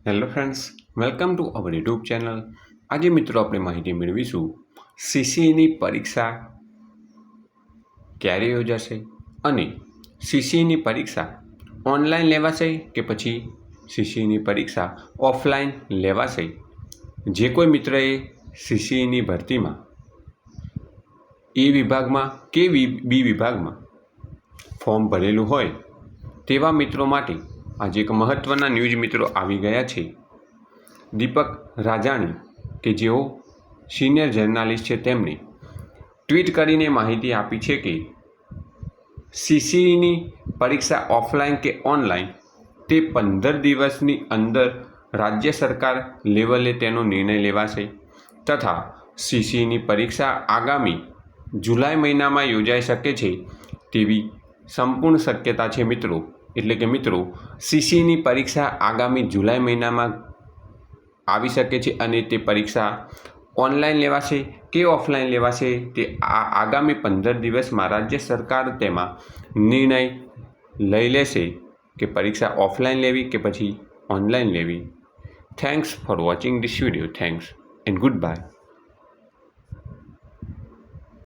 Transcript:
Hello friends, welcome to our YouTube channel. આજે મિત્રો આપણે માહિતી મેળવીશું સીસીઈની પરીક્ષા ક્યારે યોજાશે અને સીસીઈની પરીક્ષા ઓનલાઈન લેવાશે કે પછી સીસીઈની પરીક્ષા ઓફલાઈન લેવાશે. જે કોઈ મિત્રએ સીસીઈની ભરતીમાં એ વિભાગમાં કે બી વિભાગમાં ફોર્મ ભરેલું હોય તેવા મિત્રો માટે આજે એક મહત્ત્વના ન્યૂઝ મિત્રો આવી ગયા છે. દીપક રાજાણી કે જેઓ સિનિયર જર્નાલિસ્ટ છે તેમણે ટ્વીટ કરીને માહિતી આપી છે કે સીસીઈની પરીક્ષા ઓફલાઈન કે ઓનલાઈન તે 15 દિવસની અંદર રાજ્ય સરકાર લેવલે તેનો નિર્ણય લેવાશે તથા સીસીઈની પરીક્ષા આગામી જુલાઈ મહિનામાં યોજાઈ શકે છે તેવી સંપૂર્ણ શક્યતા છે મિત્રો. એટલે કે મિત્રો સીસીઈની પરીક્ષા આગામી જુલાઈ મહિનામાં આવી શકે છે અને તે પરીક્ષા ઓનલાઈન લેવાશે કે ઓફલાઈન લેવાશે તે આગામી 15 દિવસમાં રાજ્ય સરકાર તેમાં નિર્ણય લઈ લેશે કે પરીક્ષા ઓફલાઈન લેવી કે પછી ઓનલાઈન લેવી. Thanks for watching this video. Thanks and good bye.